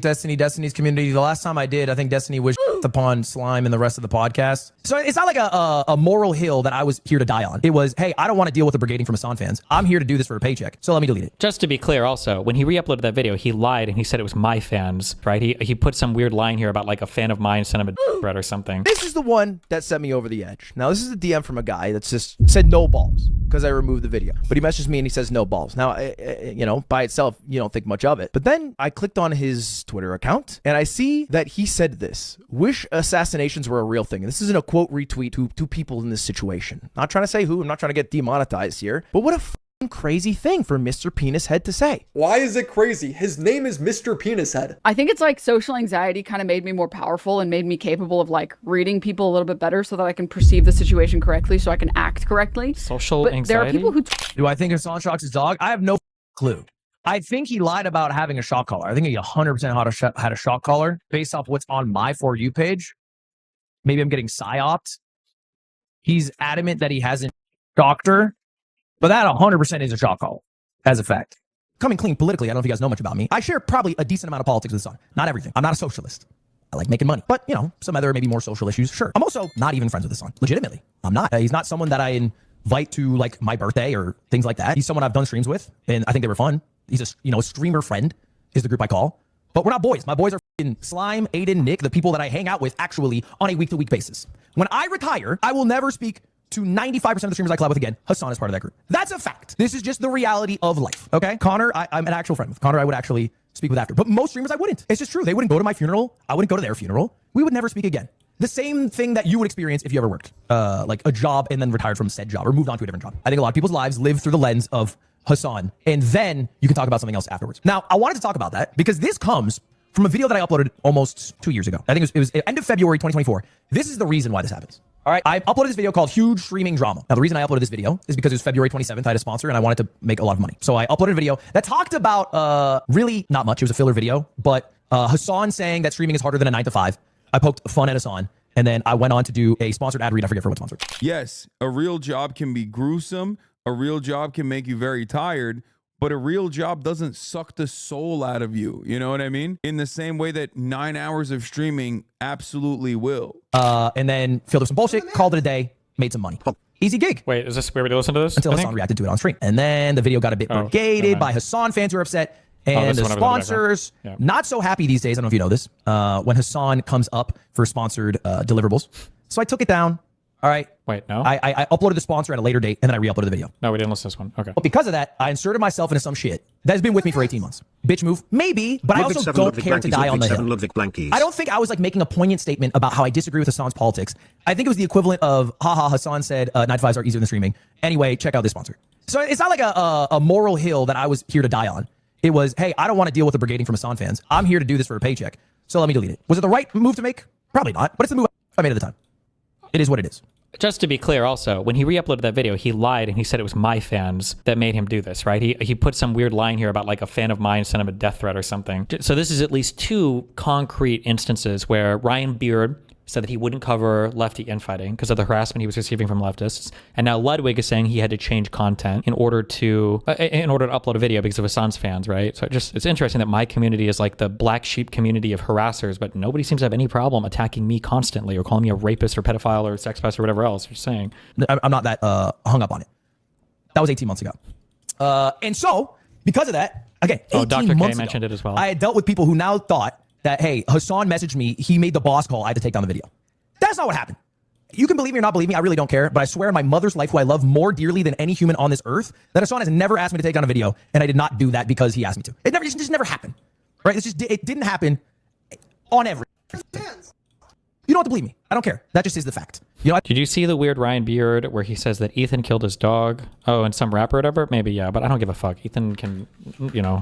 Destiny's community. The last time I did, I think Destiny wished upon Slime and the rest of the podcast. So it's not like a moral hill that I was here to die on. It was, hey, I don't want to deal with the brigading from Hasan fans. I'm here to do this for a paycheck. So let me delete it. Just to be clear also, when he re-uploaded that video, he lied and he said it was my fans, right? He put some weird line here about like a fan of mine sent him a thread or something. This is the one that sent me over the edge. Now, this is a DM from a guy that's just said no balls because I removed the video. But he messaged me and he says no balls. Now, you know, by itself, you don't think much of it. But then I clicked on his Twitter account and I see that he said this: wish assassinations were a real thing. And this isn't a quote retweet to people in this situation. Not trying to say who, I'm not trying to get demonetized here, but what a crazy thing for Mr. Penis Head to say. Why is it crazy? His name is Mr. Penis Head. I think it's like social anxiety kind of made me more powerful and made me capable of like reading people a little bit better so that I can perceive the situation correctly so I can act correctly. Social anxiety? There are people who... Do I think Hasan shocks his dog? I have no clue. I think he lied about having a shock collar. I think he 100% had a shock collar based off what's on my For You page. Maybe I'm getting psyoped. He's adamant that he hasn't shocked her, but that 100% is a shock collar, as a fact. Coming clean politically, I don't know if you guys know much about me. I share probably a decent amount of politics with Hasan. Not everything. I'm not a socialist. I like making money. But, you know, some other maybe more social issues, sure. I'm also not even friends with Hasan. Legitimately. I'm not. He's not someone that I invite to, like, my birthday or things like that. He's someone I've done streams with, and I think they were fun. He's a streamer friend is the group I call. But we're not boys. My boys are Slime, Aiden, Nick, the people that I hang out with actually on a week-to-week basis. When I retire, I will never speak to 95% of the streamers I collab with again. Hasan is part of that group. That's a fact. This is just the reality of life, okay? Connor, I'm an actual friend with. Connor, I would actually speak with after. But most streamers, I wouldn't. It's just true. They wouldn't go to my funeral. I wouldn't go to their funeral. We would never speak again. The same thing that you would experience if you ever worked, like a job and then retired from said job or moved on to a different job. I think a lot of people's lives live through the lens of Hasan, and then you can talk about something else afterwards. Now, I wanted to talk about that because this comes from a video that I uploaded almost 2 years ago. I think it was end of February 2024. This is the reason why this happens. All right, I uploaded this video called Huge Streaming Drama. Now, the reason I uploaded this video is because it was February 27th. I had a sponsor and I wanted to make a lot of money. So I uploaded a video that talked about really not much. It was a filler video, but Hasan saying that streaming is harder than a 9 to 5. I poked fun at Hasan. And then I went on to do a sponsored ad read. I forget for what sponsor. Yes, a real job can be gruesome. A real job can make you very tired. But a real job doesn't suck the soul out of you. You know what I mean? In the same way that 9 hours of streaming absolutely will. And then filled up some bullshit, called it a day, made some money. Easy gig. Wait, is this where we listen to this? Until Hasan reacted to it on stream. And then the video got a bit brigaded by Hasan fans who are upset. And the sponsors, not so happy these days. I don't know if you know this. When Hasan comes up for sponsored deliverables. So I took it down. All right. Wait, no. I uploaded the sponsor at a later date, and then I re-uploaded the video. No, we didn't listen to this one. Okay. But because of that, I inserted myself into some shit that has been with me for 18 months. Bitch move? Maybe, but Ludwig I also 7, don't Ludwig care to Blankies, die on the Ludwig 7, hill. Ludwig Blankies. I don't think I was like making a poignant statement about how I disagree with Hasan's politics. I think it was the equivalent of, haha, Hasan said 9 to 5s are easier than streaming. Anyway, check out this sponsor. So it's not like a moral hill that I was here to die on. It was, hey, I don't want to deal with the brigading from Hasan fans. I'm here to do this for a paycheck. So let me delete it. Was it the right move to make? Probably not, but it's the move I made at the time. It is what it is. Just to be clear also, when he re-uploaded that video, he lied and he said it was my fans that made him do this, right? He put some weird line here about like a fan of mine sent him a death threat or something. So this is at least 2 concrete instances where Ryan Beard said that he wouldn't cover lefty infighting because of the harassment he was receiving from leftists. And now Ludwig is saying he had to change content in order to upload a video because of Hasan's fans, right? So it's interesting that my community is like the black sheep community of harassers, but nobody seems to have any problem attacking me constantly or calling me a rapist or pedophile or sex pest or whatever else you're saying. I'm not that hung up on it. That was 18 months ago. And so, because of that, again, 18 Dr. months K mentioned ago, it as well. I had dealt with people who now thought that, hey, Hasan messaged me, he made the boss call, I had to take down the video. That's not what happened. You can believe me or not believe me, I really don't care, but I swear on my mother's life, who I love more dearly than any human on this earth, that Hasan has never asked me to take down a video, and I did not do that because he asked me to. It just never happened. Right? It didn't happen on everything. You don't have to believe me. I don't care. That just is the fact. You know, Did you see the weird Ryan Beard where he says that Ethan killed his dog? Oh, and some rapper or whatever? Maybe, yeah, but I don't give a fuck. Ethan can,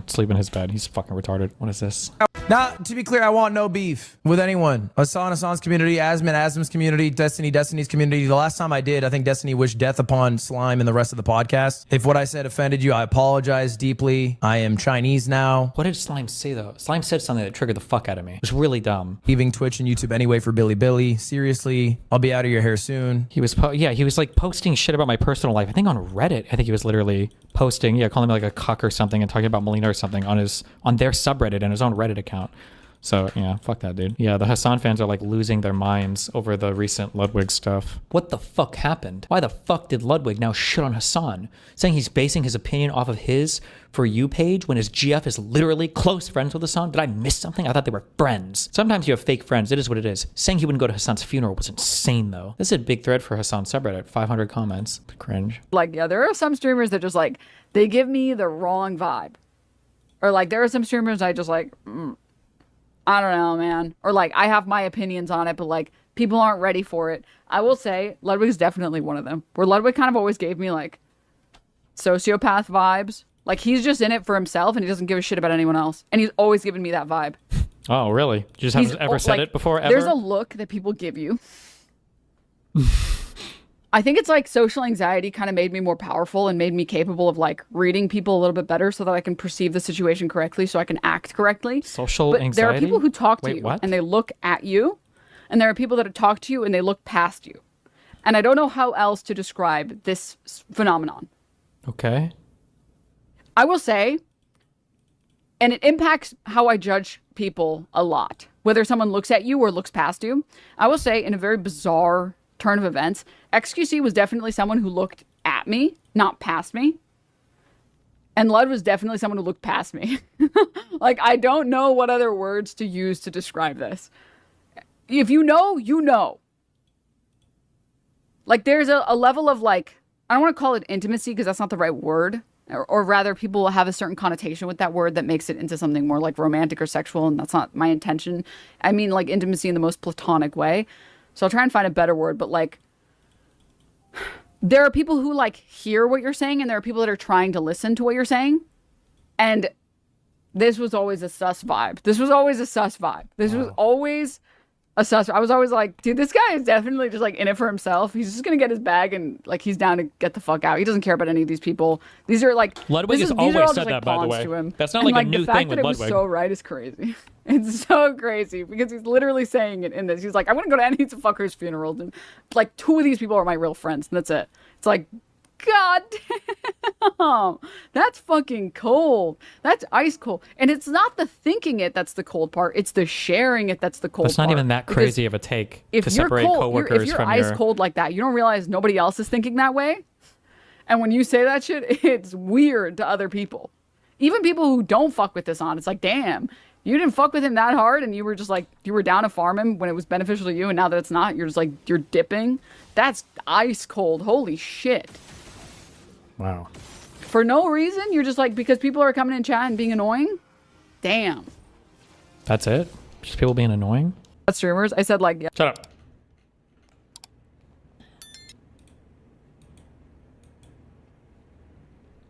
sleep in his bed. He's fucking retarded. What is this? now, to be clear, I want no beef with anyone. Hasan's community, Asm's community, Destiny's community. The last time I did, I think Destiny wished death upon Slime and the rest of the podcast. If what I said offended you, I apologize deeply. I am Chinese now. What did Slime say, though? Slime said something that triggered the fuck out of me. It was really dumb. Leaving Twitch and YouTube anyway for Billy. Seriously, I'll be out of your hair soon. He was, he was like posting shit about my personal life. I think on Reddit, I think he was literally posting, calling me like a cuck or something and talking about Melina or something on their subreddit and his own Reddit account. So yeah, fuck that dude. Yeah, the Hasan fans are like losing their minds over the recent Ludwig stuff. What the fuck happened? Why the fuck did Ludwig now shit on Hasan? Saying he's basing his opinion off of his For You page when his GF is literally close friends with Hasan? Did I miss something? I thought they were friends. Sometimes you have fake friends. It is what it is. Saying he wouldn't go to Hasan's funeral was insane though. This is a big thread for Hasan's subreddit. 500 comments. Cringe. Like, yeah, there are some streamers that just like, they give me the wrong vibe. Or like, there are some streamers I just like, I don't know, man. Or like, I have my opinions on it, but like, people aren't ready for it. I will say, Ludwig's definitely one of them. Where Ludwig kind of always gave me like sociopath vibes. Like, he's just in it for himself and he doesn't give a shit about anyone else. And he's always given me that vibe. Oh, really? You just haven't ever said it before, ever? There's a look that people give you. I think it's like social anxiety kind of made me more powerful and made me capable of like reading people a little bit better so that I can perceive the situation correctly so I can act correctly. Social but anxiety? There are people who talk to Wait, you what? and they look at you, and there are people that talk to you and they look past you. And I don't know how else to describe this phenomenon. Okay. I will say, and it impacts how I judge people a lot, whether someone looks at you or looks past you. I will say, in a very bizarre turn of events, XQC was definitely someone who looked at me, not past me. And Lud was definitely someone who looked past me. Like, I don't know what other words to use to describe this. If you know, you know. Like, there's a level of like, I don't want to call it intimacy because that's not the right word. Or rather, people will have a certain connotation with that word that makes it into something more like romantic or sexual, and that's not my intention. I mean, like, intimacy in the most platonic way. So I'll try and find a better word, but like, there are people who like hear what you're saying, and there are people that are trying to listen to what you're saying. And this was always a sus vibe. This was always a sus vibe. This was always a sus. I was always like, dude, this guy is definitely just like in it for himself. He's just gonna get his bag and like he's down to get the fuck out. He doesn't care about any of these people. These are like Ludwig has always said that, by the way. That's not like a new thing with Ludwig. The fact that it was so right is crazy. It's so crazy because he's literally saying it in this. He's like, I wouldn't go to any of these fuckers' funerals, and like 2 of these people are my real friends, and that's it. It's like, God damn, that's fucking cold. That's ice cold. And it's not the thinking it that's the cold part. It's the sharing it that's the cold part. It's not even that crazy of a take to separate coworkers if you're from ice cold like that, you don't realize nobody else is thinking that way. And when you say that shit, it's weird to other people. Even people who don't fuck with this on, it's like, damn, you didn't fuck with him that hard, and you were just like, you were down to farm him when it was beneficial to you, and now that it's not, you're just like, you're dipping. That's ice cold. Holy shit. Wow. For no reason, you're just like, because people are coming in chat and being annoying? Damn. That's it? Just people being annoying? Streamers, I said like, yeah. Shut up.